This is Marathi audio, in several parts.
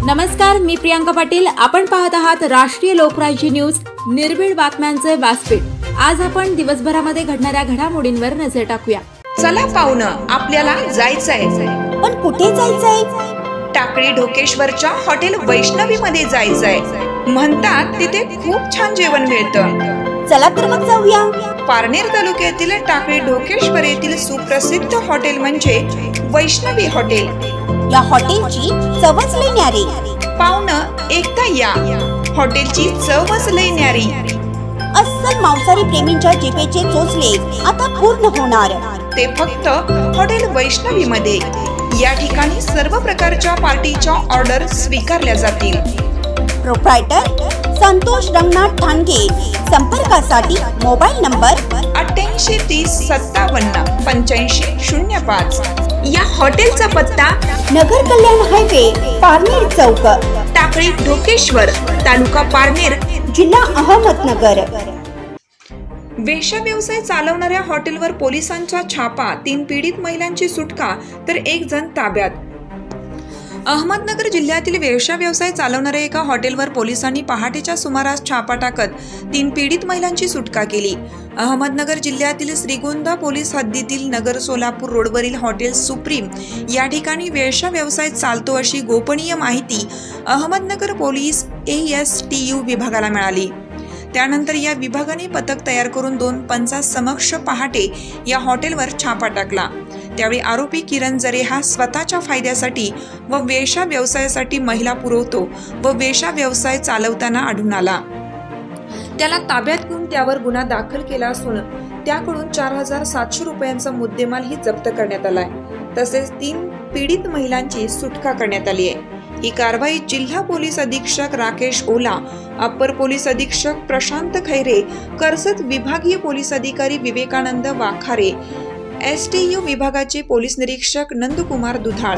नमस्कार, मी प्रियांका पाटील। आपण पाहत आहात राष्ट्रीय लोकराज्य न्यूज, निर्भीड बातम्यांचे व्यासपीठ। आज आपण दिवसभरामध्ये घडणाऱ्या घडामोडींवर नजर टाकूया। चला पाहुणं, आपल्याला जायचंय। पण कुठे जायचंय? टाकळी ढोकेश्वरच्या हॉटेल वैष्णवी मध्ये जायचंय। म्हणतात तिथे खूप छान जेवण मिळतं। चला तर मग जाऊया। पारनेर तालुक्यातील टाकळी ढोकेश्वर येथील सुप्रसिद्ध हॉटेल म्हणजे वैष्णवी हॉटेल। या हॉटेलची चवच लई न्यारी। पाहुणं, एकदा या, हॉटेलची चवच लई न्यारी। अस्सल मांसाहारी प्रेमींच्या जिभेचे चोचले आता पूर्ण होणार, ते फक्त हॉटेल वैष्णवी मध्ये। या ठिकाणी सर्व प्रकारच्या पार्टीच्या ऑर्डर स्वीकारल्या जातील। प्रोप्रायटर संतोष रंगनाथ ठाणगे। संपर्कासाठी मोबाईल नंबर 88 30 57 85 05। या हॉटेलचा पत्ता नगर कल्याण हायवे, पारनेर चौक, टाकळी ढोकेश्वर, तालुका पारनेर, जिल्हा अहमदनगर। वेश्या व्यवसाय चालवणाऱ्या हॉटेलवर पोलिसांचा छापा, 3 पीडित महिलांची सुटका तर 1 जण ताब्यात। अहमदनगर जिल्ह्यातील वेश्या व्यवसाय चालवणाऱ्या एका हॉटेलवर पोलिसांनी पहाटेच्या सुमारास छापा टाकत 3 पीडित महिलांची सुटका केली। अहमदनगर जिल्ह्यातील श्रीगोंदा पोलीस हद्दीतील नगर सोलापूर रोडवरील हॉटेल सुप्रीम या ठिकाणी वेश्या व्यवसाय चालतो अशी गोपनीय माहिती अहमदनगर पोलीस ASTU विभागाला मिळाली। त्यानंतर या विभागाने पथक तयार करून 2 पंचांसमक्ष पहाटे या हॉटेलवर छापा टाकला। त्यावेळी आरोपी किरण जरे हा स्वतःच्या फायद्यासाठी व वेश्या व्यवसायासाठी महिला पुरवतो व वेश्या व्यवसाय चालवताना आढळून आला। त्याला ताब्यात घेऊन त्यावर गुन्हा दाखल केला असून त्याकडून 4700 रुपयांचा मुद्देमालही जप्त करण्यात आलाय। तसेच 3 पीडित महिलांची सुटका करण्यात आली आहे। ही कारवाई जिल्हा पोलीस अधीक्षक राकेश ओला, अप्पर पोलीस अधीक्षक प्रशांत खैरे, कर्जत विभागीय पोलीस अधिकारी विवेकानंद वाखारे, STU विभागाचे पोलीस निरीक्षक नंदकुमार दुधाळ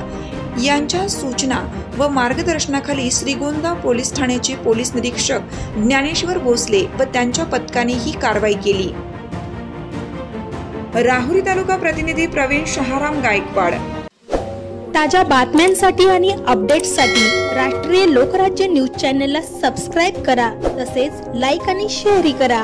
यांच्या सूचना व मार्गदर्शनाखाली श्रीगोंदा पोलीस ठाण्याचे पोलीस निरीक्षक ज्ञानेश्वर भोसले व त्यांच्या पथकाने ही कारवाई केली। राहुरी तालुका प्रतिनिधी प्रवीण शहाराम गायकवाड। ताज्या बातम्यांसाठी आणि अपडेट्ससाठी राष्ट्रीय लोकराज्य न्यूज चॅनलला सबस्क्राईब करा, तसेच लाईक आणि शेअर करा।